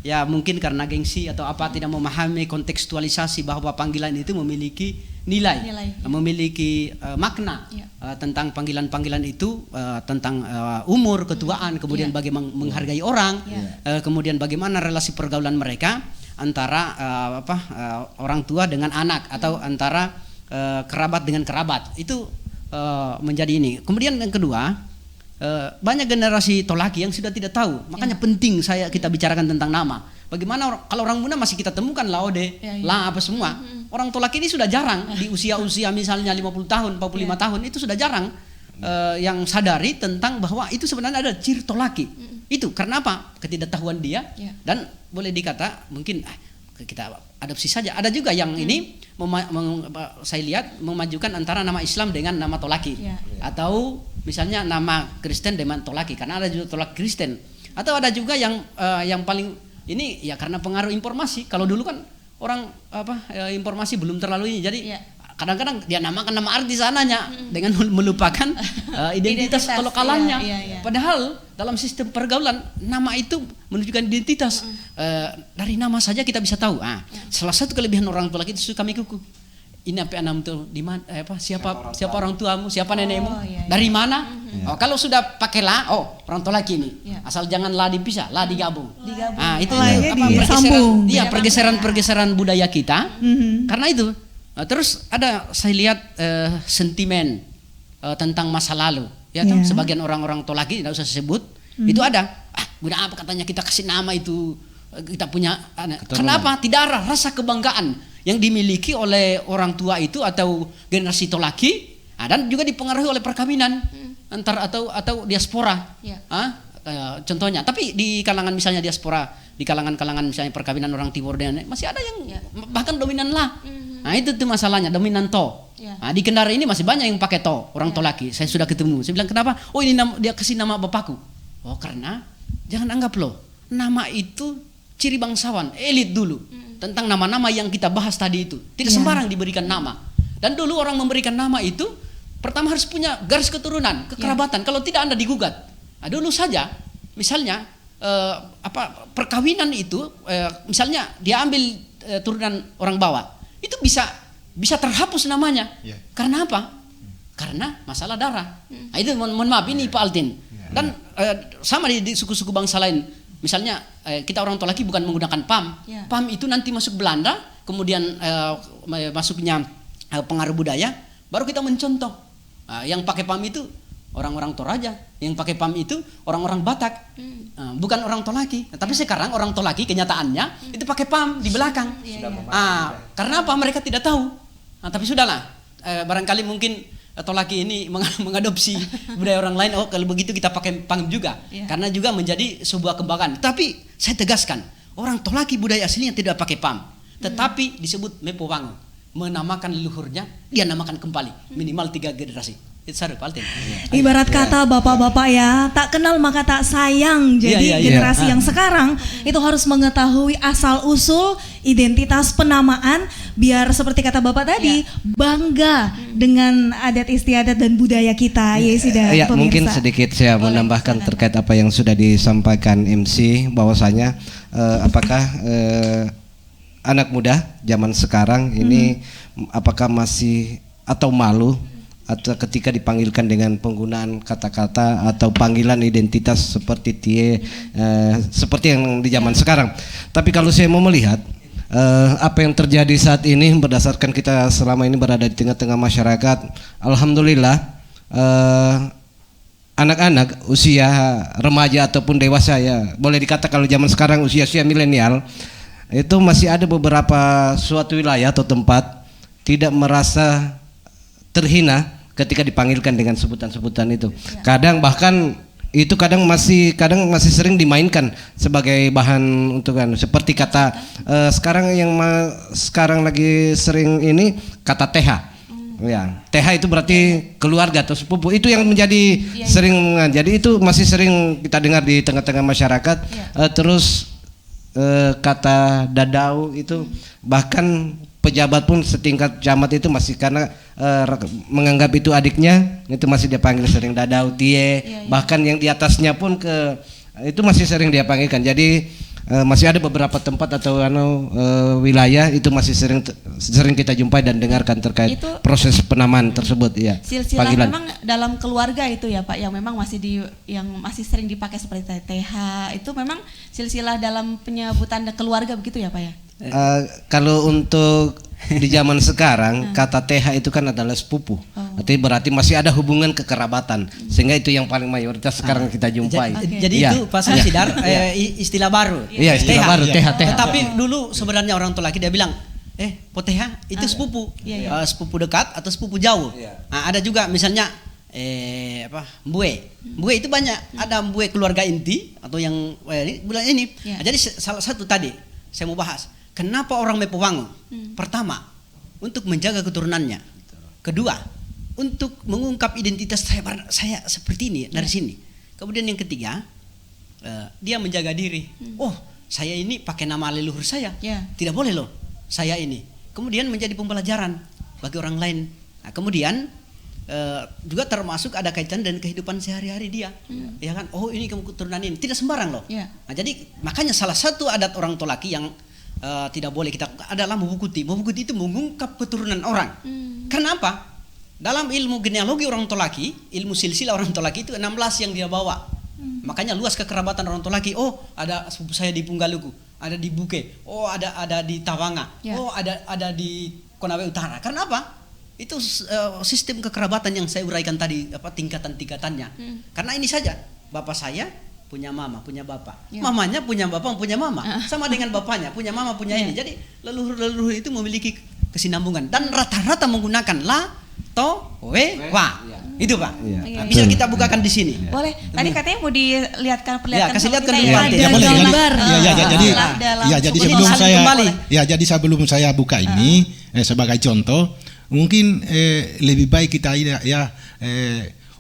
ya mungkin karena gengsi atau apa tidak memahami kontekstualisasi bahwa panggilan itu memiliki nilai. Memiliki makna Ya. tentang panggilan-panggilan itu tentang umur, ketuaan, kemudian Ya. bagaimana menghargai orang, Ya. kemudian bagaimana relasi pergaulan mereka antara orang tua dengan anak atau antara kerabat dengan kerabat. Itu menjadi ini. Kemudian yang kedua, banyak generasi tolaki yang sudah tidak tahu. Makanya penting kita bicarakan tentang nama. Bagaimana kalau orang muda masih kita temukan laode, lah apa semua. Orang tolaki ini sudah jarang di usia-usia misalnya 50 tahun, 45 tahun itu sudah jarang yang sadari tentang bahwa itu sebenarnya ada ciri tolaki. Itu karena apa? Ketidaktahuan dia dan boleh dikata mungkin kita adopsi saja. Ada juga yang ini saya lihat memajukan antara nama Islam dengan nama tolaki atau misalnya nama Kristen dengan tolaki karena ada juga tolak Kristen atau ada juga yang paling ini ya karena pengaruh informasi. Kalau dulu kan orang informasi belum terlalu ini jadi kadang-kadang dia namakan nama artis anaknya dengan melupakan identitas lokalannya. Padahal dalam sistem pergaulan nama itu menunjukkan identitas. Dari nama saja kita bisa tahu. Salah satu kelebihan orang tua itu suka mikuku. Ini apa enam tuh di mana siapa orang tuamu, siapa nenekmu, dari mana? Kalau sudah pakai la, orang tua laki ini. Asal jangan la dipisah, la digabung. Itu pergeseran budaya kita. Karena itu terus ada saya lihat sentimen tentang masa lalu ya toh sebagian orang-orang tolaki tidak usah sebut itu ada guna apa katanya kita kasih nama itu kita punya kenapa tidak ada rasa kebanggaan yang dimiliki oleh orang tua itu atau generasi tolaki dan juga dipengaruhi oleh perkawinan antar atau diaspora contohnya tapi di kalangan misalnya diaspora di kalangan misalnya perkawinan orang timur dan masih ada yang bahkan dominan lah. Nah itu tuh masalahnya dominan to. Nah, di Kendari ini masih banyak yang pakai to orang tolaki. Saya sudah ketemu. Saya bilang kenapa? Oh ini dia kasih nama bapakku. Oh karena jangan anggap loh nama itu ciri bangsawan elit dulu tentang nama-nama yang kita bahas tadi itu tidak sembarang diberikan nama. Dan dulu orang memberikan nama itu pertama harus punya garis keturunan kekerabatan. Kalau tidak Anda digugat. Nah, dulu saja misalnya perkawinan itu misalnya dia ambil turunan orang bawah. Itu bisa terhapus namanya. Karena apa? Karena masalah darah. Nah, itu mohon maaf ini Pak Altin. Dan sama di suku-suku bangsa lain. Misalnya kita orang tua laki bukan menggunakan PAM. PAM itu nanti masuk Belanda, kemudian masuknya pengaruh budaya, baru kita mencontoh. Yang pakai PAM itu orang-orang Toraja, yang pakai PAM itu orang-orang Batak. Bukan orang tolaki. Tapi sekarang orang tolaki kenyataannya itu pakai PAM di belakang. Karena apa? Mereka tidak tahu. Tapi sudahlah. Barangkali mungkin tolaki ini mengadopsi budaya orang lain. Oh kalau begitu kita pakai PAM juga. Karena juga menjadi sebuah kebanggaan. Tapi saya tegaskan, orang tolaki budaya aslinya tidak pakai PAM. Tetapi disebut Mepowango. menamakan leluhurnya, dia namakan kembali minimal 3 generasi. Itu satu Pak Altin. Ibarat kata bapak-bapak ya, tak kenal maka tak sayang. Jadi Iya. generasi yang sekarang itu harus mengetahui asal usul, identitas penamaan, biar seperti kata bapak tadi bangga dengan adat istiadat dan budaya kita. Yesi dan Ya, pemirsa. mungkin sedikit saya menambahkan terkait apa yang sudah disampaikan MC, bahwasanya apakah anak muda zaman sekarang ini apakah masih atau malu atau ketika dipanggilkan dengan penggunaan kata-kata atau panggilan identitas seperti tie, seperti yang di zaman sekarang. Tapi kalau saya mau melihat apa yang terjadi saat ini berdasarkan kita selama ini berada di tengah-tengah masyarakat, alhamdulillah anak-anak usia remaja ataupun dewasa, ya boleh dikata kalau zaman sekarang usia-usia milenial itu masih ada beberapa suatu wilayah atau tempat tidak merasa terhina ketika dipanggilkan dengan sebutan-sebutan itu. Kadang bahkan itu kadang masih sering dimainkan sebagai bahan untuk seperti kata sekarang sekarang lagi sering ini kata TH. Ya, TH itu berarti keluarga atau sepupu. Itu yang menjadi sering, jadi itu masih sering kita dengar di tengah-tengah masyarakat. Terus kata dadau itu bahkan pejabat pun setingkat camat itu masih karena menganggap itu adiknya, itu masih dia panggil sering dadau, tie, bahkan yang di atasnya pun itu masih sering dia panggilkan. Jadi masih ada beberapa tempat atau wilayah itu masih sering kita jumpai dan dengarkan terkait itu, proses penamaan tersebut, ya. Silsilah panggilan. Memang dalam keluarga itu ya Pak, yang memang yang masih sering dipakai seperti TH itu memang silsilah dalam penyebutan keluarga begitu ya Pak ya. Kalau untuk di zaman sekarang kata TH itu kan adalah sepupu, berarti masih ada hubungan kekerabatan, sehingga itu yang paling mayoritas sekarang kita jumpai. Jadi itu Pak Sidar istilah baru. Iya, istilah baru TH. Tetapi dulu sebenarnya orang tua laki dia bilang, TH itu sepupu, sepupu dekat atau sepupu jauh. Nah, ada juga misalnya mbue itu banyak, ada mbue keluarga inti atau yang bulan ini. Nah, jadi salah satu tadi saya mau bahas. Kenapa orang Mepowango? Pertama, untuk menjaga keturunannya. Kedua, untuk mengungkap identitas saya seperti ini dari sini. Kemudian yang ketiga, dia menjaga diri. Oh, saya ini pakai nama leluhur saya. Tidak boleh loh, saya ini. Kemudian menjadi pembelajaran bagi orang lain. Nah, kemudian juga termasuk ada kaitan dengan kehidupan sehari-hari dia. Ya kan? Oh, ini kamu keturunan ini. Tidak sembarang loh. Nah, jadi makanya salah satu adat orang Tolaki yang tidak boleh kita adalah Mobukuti. Mobukuti itu mengungkap keturunan orang. Karena apa? Dalam ilmu genealogi orang Tolaki, ilmu silsilah orang Tolaki itu 16 yang dia bawa. Makanya luas kekerabatan orang Tolaki. Oh, ada sepupu saya di Punggaluku, ada di Buke, oh ada di Tawanga, oh ada di Konawe Utara. Karena apa? Itu sistem kekerabatan yang saya uraikan tadi, tingkatan-tingkatannya. Karena ini saja, bapak saya punya mama, punya bapak. Mamanya punya bapak, punya mama. Sama dengan bapaknya, punya mama, punya ini. Jadi leluhur-leluhur itu memiliki kesinambungan dan rata-rata menggunakan la, to, we, wa. Itu Pak. Bisa kita bukakan di sini. Boleh. Tadi katanya mau perlihatkan kasih lihatkan dulu. Ya boleh. Jadi sebelum saya buka ini sebagai contoh, mungkin lebih baik kita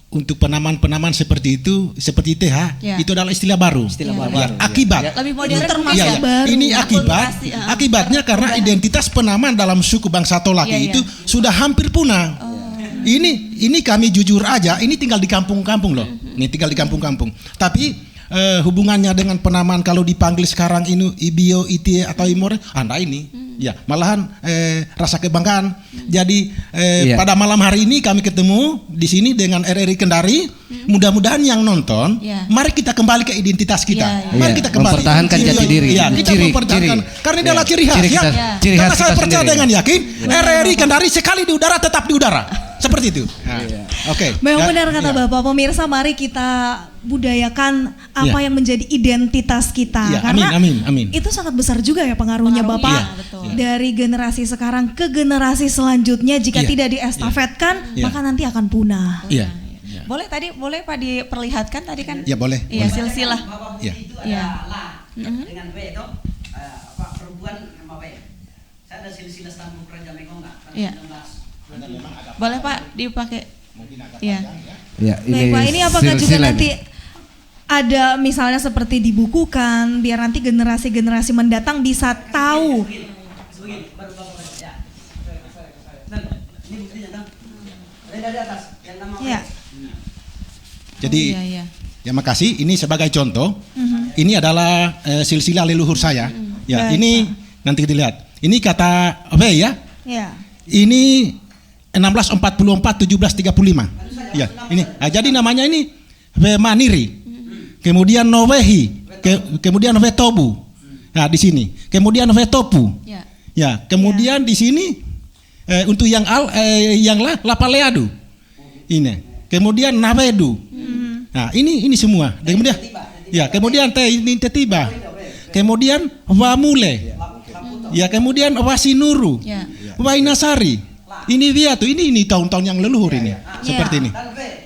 untuk penamaan seperti itu, seperti TH, itu adalah istilah baru. Akibat. Lebih modern termasuk baru. Ini akibatnya karena identitas penamaan dalam suku bangsa Tolaki itu sudah hampir punah. Ini kami jujur aja, ini tinggal di kampung-kampung loh. Ini tinggal di kampung-kampung. Tapi hubungannya dengan penamaan kalau dipanggil sekarang ini Ibio, Itie atau Imore, Anda ini ya malahan rasa kebanggaan. Jadi pada malam hari ini kami ketemu di sini dengan RRI Kendari. Mudah-mudahan yang nonton, mari kita kembali ke identitas kita. Mari kita kembali mempertahankan jati diri. Kita mempertahankan karena adalah ciri khas ya. Karena saya percaya dengan yakin RRI Kendari sekali di udara tetap di udara. Seperti itu. Oke. Memang benar kata Bapak. Pemirsa, mari kita budayakan apa yang menjadi identitas kita. Karena amin. itu sangat besar juga ya pengaruhnya Bapak. Dari generasi sekarang ke generasi selanjutnya, jika tidak diestafetkan, maka nanti akan punah. Boleh Pak diperlihatkan tadi kan? Ya boleh. Iya, silsilah. Itu ada la dengan W itu perempuan nama W. Saya ada silsilah Stambul Raja Mekong nggak? Iya. Boleh Pak dipakai. Iya. Ya, Baik Pak, ini apakah juga silsilah nanti nih. ada misalnya seperti dibukukan biar nanti generasi-generasi mendatang bisa tahu. Begini, baru bapak ya. Dan ini buktinya kan? Dari atas yang nama. Ya. Jadi Iya, iya. ya makasih. Ini sebagai contoh. Ini adalah silsilah leluhur saya. Ya, Baik, ini nanti kita lihat. Ini kata apa ya? Ya. Ini 1644 1735. Ya, ini. Nah, jadi namanya ini Maniri. Kemudian Novehi, kemudian Vetobu. Nah, di sini. Kemudian Vetopu. Ya. Ya, kemudian di sini untuk yang Lapaleadu. Ini. Kemudian Navedu. Nah, ini semua. Dan kemudian kemudian ini Tetiba. Kemudian Wamule. Ya, kemudian Wasinuru. Ya. Wainasari. Ini dia tuh, ini tahun-tahun yang leluhur ini. Seperti ini.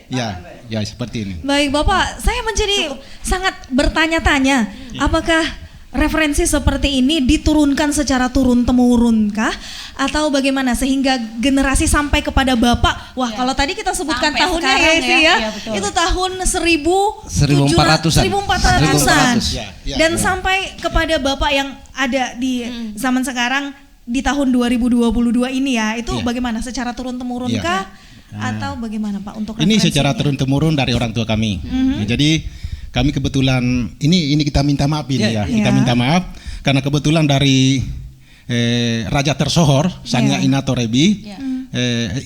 Ya, seperti ini. Baik Bapak, saya menjadi sangat bertanya-tanya, apakah referensi seperti ini diturunkan secara turun-temurun kah? Atau bagaimana sehingga generasi sampai kepada Bapak, wah kalau tadi kita sebutkan Sampai tahunnya sekarang ya Isi ya, Iya, betul. itu tahun 1400-an. 1400-an. Ya. Dan sampai kepada Bapak yang ada di zaman sekarang di tahun 2022 ini ya, itu Iya. bagaimana? Secara turun-temurun Iya. kah? Atau bagaimana Pak untuk Ini referensinya? secara turun-temurun dari orang tua kami. Jadi kami kebetulan ini kita minta maaf ini ya. Kita Ya. minta maaf karena kebetulan dari Raja tersohor Sangya Inato Rebi. Ya.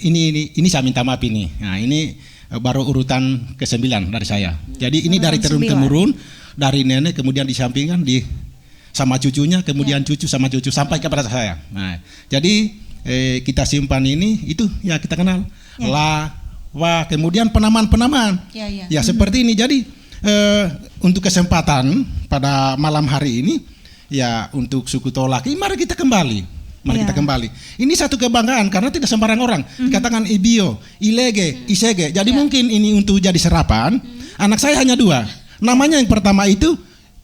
Ini saya minta maaf ini. Nah, ini baru urutan ke-9 dari saya. Jadi ini dari turun-temurun, dari nenek kemudian disampingkan sama cucunya, kemudian cucu sama cucu sampai kepada saya. Nah, jadi kita simpan ini itu ya kita kenal. Wah, kemudian penamaan. Ya, ya. Ya, seperti ini. Jadi untuk kesempatan pada malam hari ini ya untuk suku Tolaki, mari kita kembali. Kita kembali. Ini satu kebanggaan karena tidak sembarang orang. Katakan Ibio, Ilege, Isege. Jadi mungkin ini untuk jadi serapan. Anak saya hanya 2. Namanya yang pertama itu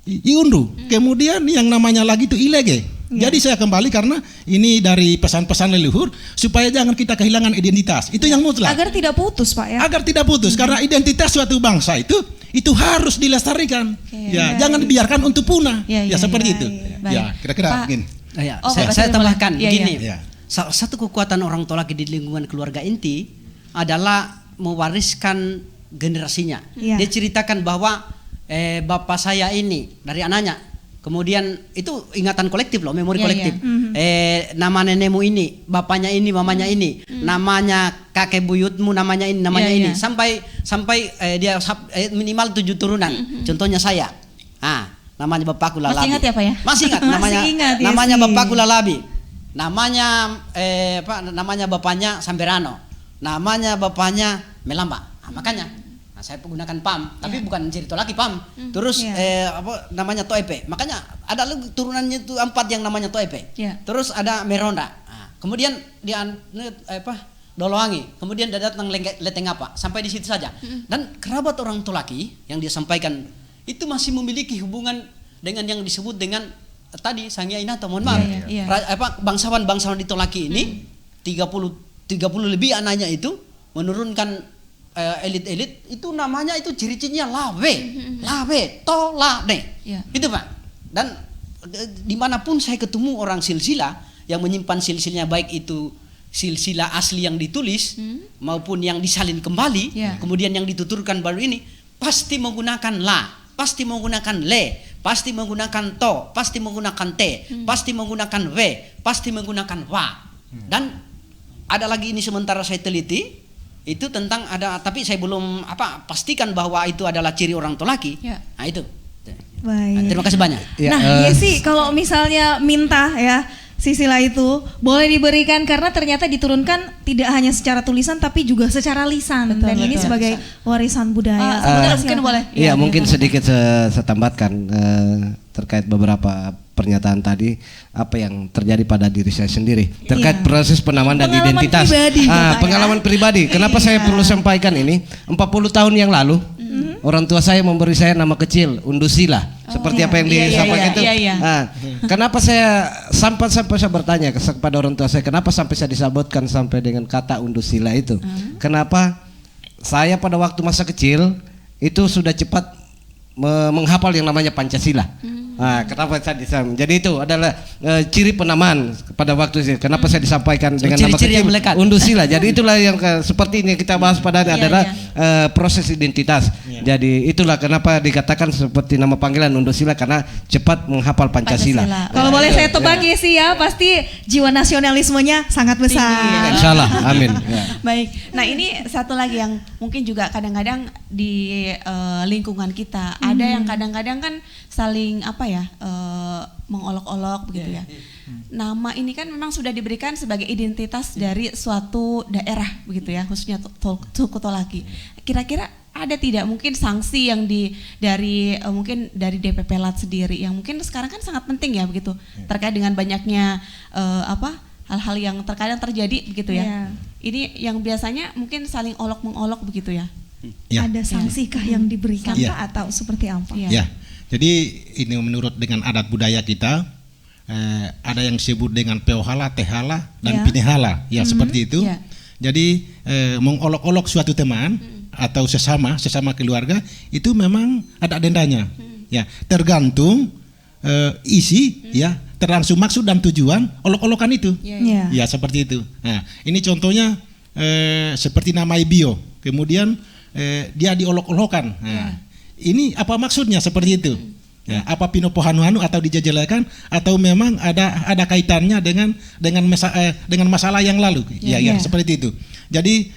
Iundu. Kemudian yang namanya lagi itu Ilege. Jadi saya kembali karena ini dari pesan-pesan leluhur supaya jangan kita kehilangan identitas. Itu yang mutlak. Agar tidak putus Pak ya. Agar tidak putus karena identitas suatu bangsa itu harus dilestarikan. Ya, jangan dibiarkan untuk punah. Ya, Seperti ya. itu. Baik. Ya, kira-kira Pak. begini. Ya, Oh, saya Bapak boleh. tambahkan Iya, begini. iya. Salah satu kekuatan orang Tolaki di lingkungan keluarga inti adalah mewariskan generasinya. Iya. Dia ceritakan bahwa bapak saya ini dari anaknya. Kemudian itu ingatan kolektif loh, memori Iya, kolektif. Nama nenekmu ini, bapaknya ini, mamanya ini, namanya kakek buyutmu, namanya ini, namanya Iya, ini, iya. sampai dia minimal 7 turunan. Contohnya saya. Namanya bapakku Lalabi. Masih ingat ya Pak ya? Masih ingat Masih namanya. ingat, ya Namanya sih. bapakku Lalabi. Namanya bapaknya Samberano. Namanya bapaknya Melamba. Makanya saya menggunakan PAM, tapi bukan jadi Tolaki PAM. Terus namanya Toepe. Makanya ada lagi turunannya itu 4 yang namanya Toepe. Ya. Terus ada Meronda. Kemudian dia Dolowangi. Kemudian dia datang Letengapa. Sampai di situ saja. Dan kerabat orang Tolaki yang dia sampaikan itu masih memiliki hubungan dengan yang disebut dengan tadi Sangya Inato. Mohon maaf. Iya. Bangsawan di Tolaki ini 30 lebih anaknya itu menurunkan elit-elit itu namanya itu ciri-cirinya lawe, tolane. Iya. Itu Pak. Dan dimanapun saya ketemu orang silsilah yang menyimpan silsilnya, baik itu silsilah asli yang ditulis maupun yang disalin kembali, Iya. kemudian yang dituturkan baru ini pasti menggunakan la, pasti menggunakan le, pasti menggunakan to, pasti menggunakan te, pasti menggunakan we, pasti menggunakan wa. Dan ada lagi ini sementara saya teliti itu tentang tapi saya belum pastikan bahwa itu adalah ciri orang Tolaki. Ya. Nah itu. Baik. Terima kasih banyak. Ya, Nah, Yesi kalau misalnya minta ya silsilah itu boleh diberikan karena ternyata diturunkan tidak hanya secara tulisan tapi juga secara lisan. Betul, Dan ini betul. sebagai warisan budaya. Mungkin boleh. Iya, mungkin sedikit saya tambahkan terkait beberapa pernyataan tadi, apa yang terjadi pada diri saya sendiri terkait proses penamaan dan Pengalaman identitas. pribadi, Bapak, ya. Pengalaman pribadi. Kenapa saya perlu sampaikan ini? 40 tahun yang lalu Orang tua saya memberi saya nama kecil Undusila, seperti apa yang disampaikan itu. Nah, kenapa saya sampai saya bertanya kepada orang tua saya, kenapa sampai saya disebutkan sampai dengan kata Undusila itu? Kenapa saya pada waktu masa kecil itu sudah cepat menghafal yang namanya Pancasila. Nah, kenapa saya disampaikan? Jadi itu adalah ciri penamaan pada waktu itu. Kenapa saya disampaikan dengan nama kecil Undusila. Jadi itulah yang seperti ini kita bahas pada adalah proses identitas. Jadi itulah kenapa dikatakan seperti nama panggilan Undusila, karena cepat menghafal Pancasila. Kalau boleh saya tebak sih ya, pasti jiwa nasionalismenya sangat besar. Insyaallah, amin. Baik. Nah, ini satu lagi yang mungkin juga kadang-kadang di lingkungan kita ada yang kadang-kadang kan saling mengolok-olok begitu ya. Nama ini kan memang sudah diberikan sebagai identitas dari suatu daerah begitu ya, khususnya suku Tolaki. Kira-kira ada tidak mungkin sanksi yang mungkin dari DPP LAT sendiri yang mungkin sekarang kan sangat penting ya begitu, terkait dengan banyaknya hal-hal yang terkadang terjadi begitu ya. Ini yang biasanya mungkin saling olok-mengolok begitu ya. Ada sanksi kah yang diberikan atau seperti apa? Ya. Jadi ini menurut dengan adat budaya kita, ada yang disebut dengan peohala, tehala, dan pinehala, seperti itu. Jadi mengolok-olok suatu teman atau sesama keluarga itu memang ada dendanya. Ya, tergantung isi, tergantung maksud dan tujuan olok-olokan itu. Ya, seperti itu. Nah, ini contohnya seperti nama Ibio, kemudian dia diolok-olokan. Nah, ini apa maksudnya seperti itu? Ya, apa pinopo hanu-hanu atau dijajalakan atau memang ada kaitannya dengan masalah yang lalu? Seperti itu. Jadi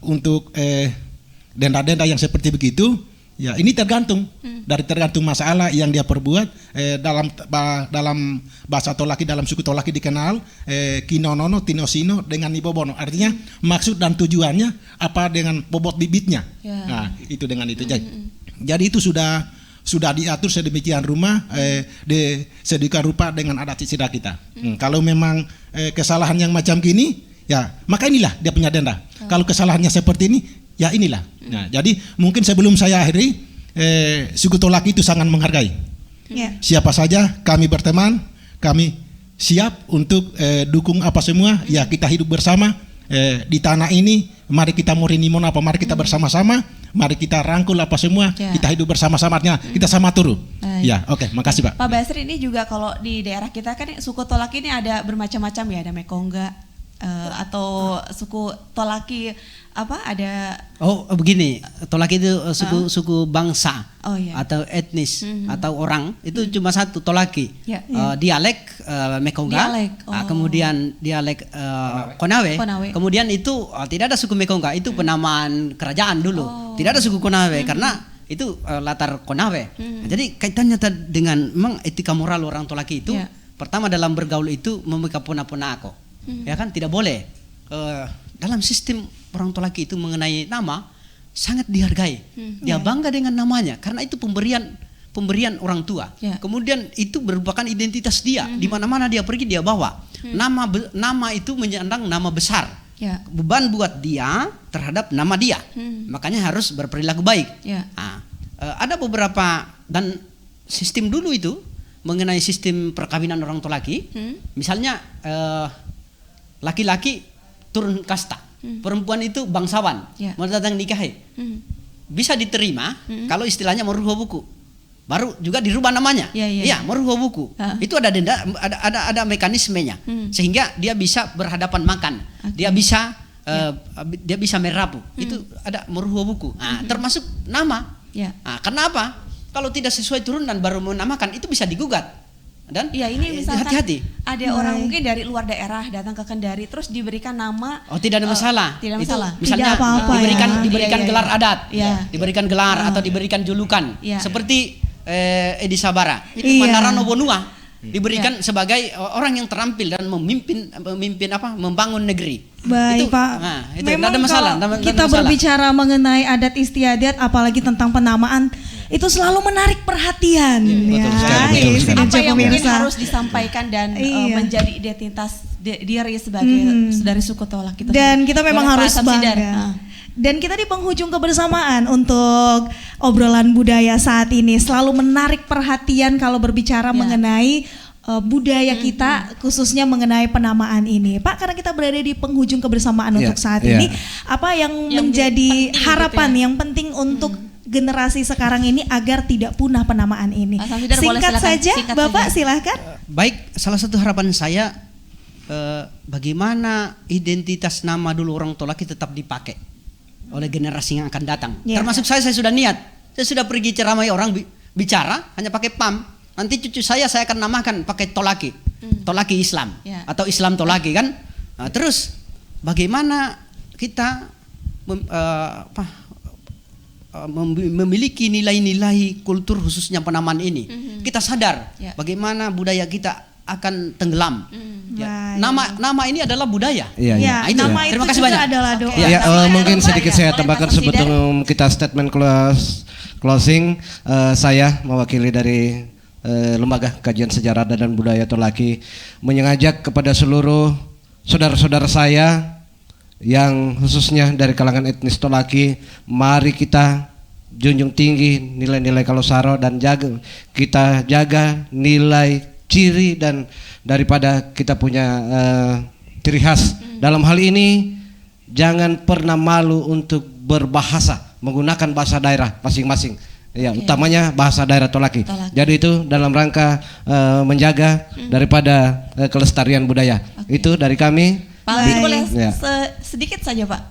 untuk denda-denda yang seperti begitu, ya ini tergantung masalah yang dia perbuat. Dalam bahasa Tolaki, dalam suku Tolaki dikenal kinonono tinosino dengan ibobono, artinya maksud dan tujuannya apa dengan bobot bibitnya. Nah, itu dengan itu. Jadi itu sudah diatur sedemikian sedemikian rupa dengan adat istiadat kita. Kalau memang kesalahan yang macam gini, ya maka inilah dia punya denda. Kalau kesalahannya seperti ini, ya inilah. Nah, jadi mungkin sebelum saya akhiri, suku Tolaki itu sangat menghargai. Siapa saja kami berteman, kami siap untuk dukung apa semua. Ya, kita hidup bersama di tanah ini. Mari kita morinimon apa, mari kita bersama-sama, mari kita rangkul apa semua, kita hidup bersama-samanya, kita sama turu. Ya, oke, makasih Pak. Pak Basri, ini juga kalau di daerah kita kan suku Tolaki ini ada bermacam-macam ya, ada Mekongga atau suku Tolaki ada. Oh begini, Tolaki itu suku bangsa atau etnis atau orang itu cuma satu, Tolaki. Dialek Mekongga, kemudian dialek Konawe. Kemudian itu tidak ada suku Mekongga, itu penamaan kerajaan dulu. Tidak ada suku Konawe karena itu latar Konawe. Jadi kaitannya dengan memang etika moral orang Tolaki itu pertama dalam bergaul itu memika puna-puna aku. Ya kan tidak boleh. Dalam sistem orang Tolaki itu mengenai nama sangat dihargai. Dia bangga dengan namanya karena itu pemberian orang tua. Kemudian itu merupakan identitas dia. Di mana-mana dia pergi dia bawa. Nama itu menyandang nama besar. Beban buat dia terhadap nama dia. Makanya harus berperilaku baik. Ada beberapa dan sistem dulu itu mengenai sistem perkawinan orang Tolaki. Misalnya laki-laki turun kasta, perempuan itu bangsawan, mau datang nikahi, bisa diterima kalau istilahnya merubah buku, baru juga dirubah namanya, merubah buku, itu ada denda, ada mekanismenya, sehingga dia bisa berhadapan makan, dia bisa merabu, itu ada merubah buku, termasuk nama, karena apa? Kalau tidak sesuai turunan baru menamakan itu bisa digugat. Dan ini misalkan hati-hati. Ada orang mungkin dari luar daerah datang ke Kendari terus diberikan nama. Tidak ada masalah. Tidak masalah. Itu, misalnya tidak apa-apa, diberikan gelar adat, diberikan gelar atau diberikan julukan, seperti Edi Sabara itu Mandarano Bonua diberikan sebagai orang yang terampil dan memimpin membangun negeri. Baik itu, Pak. Itu memang ada masalah. Kalau kita berbicara mengenai adat istiadat, apalagi tentang penamaan, itu selalu menarik perhatian. Betul sekali. Apa yang mungkin harus disampaikan dan menjadi identitas diri sebagai dari suku Tolak itu. Dan kita memang harus bangga Dan kita di penghujung kebersamaan untuk obrolan budaya saat ini selalu menarik perhatian kalau berbicara mengenai budaya kita, khususnya mengenai penamaan ini. Pak, karena kita berada di penghujung kebersamaan untuk saat ini, apa yang menjadi harapan yang penting untuk generasi sekarang ini agar tidak punah penamaan ini? Singkat saja, Bapak silahkan. Baik, salah satu harapan saya bagaimana identitas nama dulu orang tua laki tetap dipakai oleh generasi yang akan datang. Termasuk saya sudah niat. Saya sudah pergi ceramai orang bicara hanya pakai PAM. Nanti cucu saya akan namakan pakai tolaki. Tolaki Islam atau Islam tolaki kan. Nah, terus bagaimana kita memiliki nilai-nilai kultur khususnya penamaan ini. Kita sadar bagaimana budaya kita akan tenggelam. Nama ini adalah budaya. Nama itu terima kasih juga banyak. adalah doa. Mungkin sedikit saya tambahkan sebelum kita statement closing, saya mewakili dari Lembaga Kajian Sejarah dan Budaya Tolaki mengajak kepada seluruh saudara-saudara saya yang khususnya dari kalangan etnis Tolaki, mari kita junjung tinggi nilai-nilai Kalosaro dan kita jaga nilai ciri dan daripada kita punya ciri khas. Dalam hal ini jangan pernah malu untuk berbahasa, menggunakan bahasa daerah masing-masing. Utamanya bahasa daerah Tolaki. Jadi itu dalam rangka menjaga daripada kelestarian budaya. Itu dari kami. Pak, boleh sedikit saja, Pak?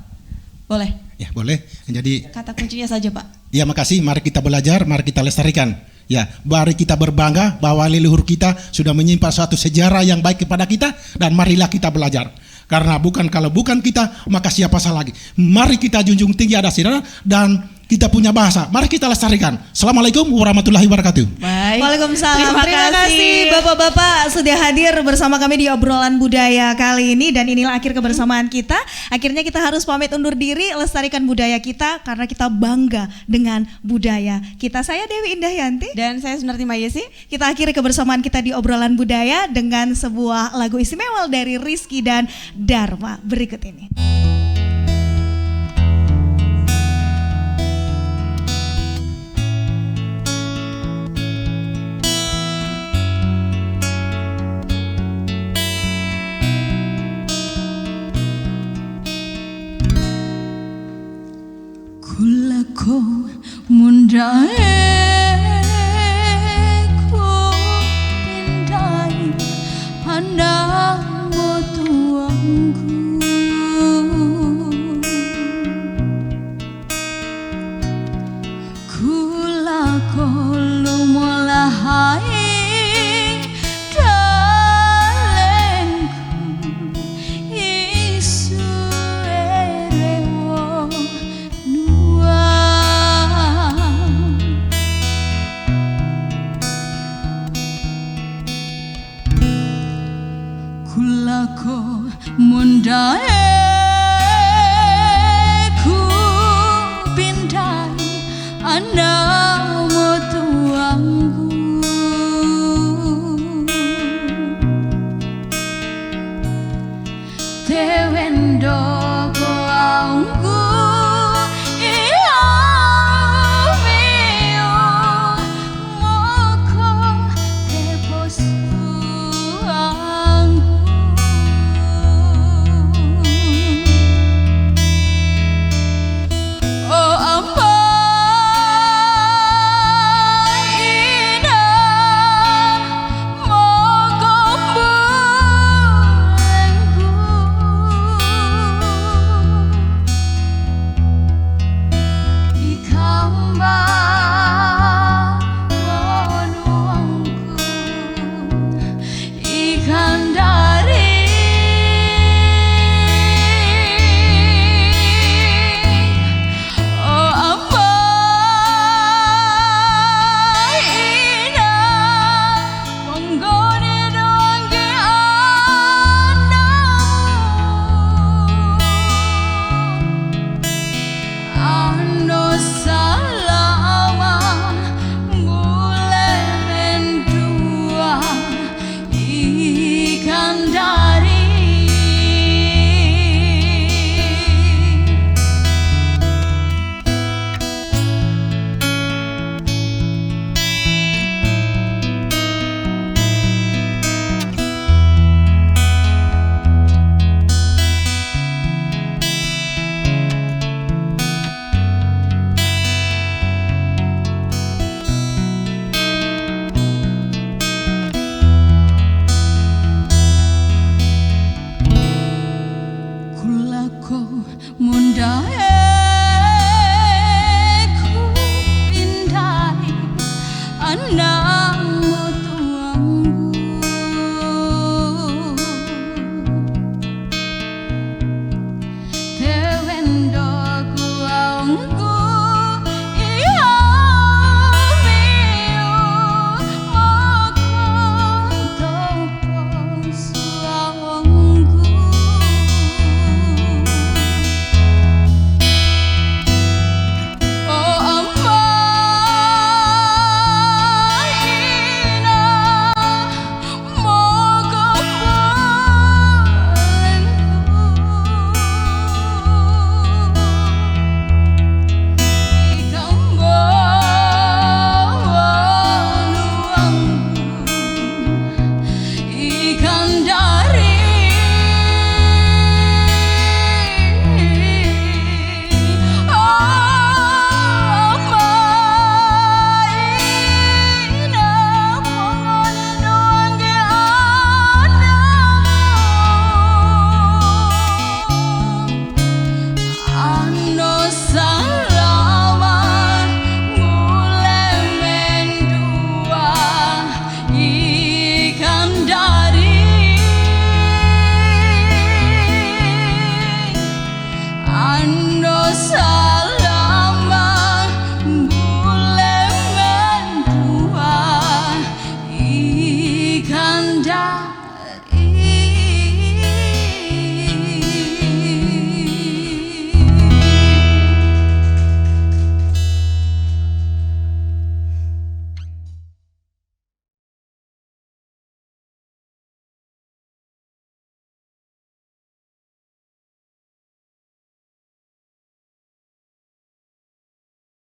Boleh? Ya, boleh. Jadi kata kuncinya saja, Pak. Ya, makasih. Mari kita belajar, mari kita lestarikan. Ya, mari kita berbangga bahwa leluhur kita sudah menyimpan suatu sejarah yang baik kepada kita, dan marilah kita belajar. Karena kalau bukan kita, maka siapa lagi? Mari kita junjung tinggi ada sejarah dan kita punya bahasa. Mari kita lestarikan. Assalamualaikum warahmatullahi wabarakatuh. Baik. Waalaikumsalam. Terima kasih Bapak-bapak sudah hadir bersama kami di obrolan budaya kali ini, dan inilah akhir kebersamaan kita. Akhirnya kita harus pamit undur diri, lestarikan budaya kita karena kita bangga dengan budaya kita. Saya Dewi Indahyanti dan saya Sunarti Mayesi. Kita akhiri kebersamaan kita di obrolan budaya dengan sebuah lagu istimewa dari Rizky dan Dharma berikut ini. Kulako mundae ko indai pandangmu tuangku, kulako lumolahai dalengku isu erewo kulako mundae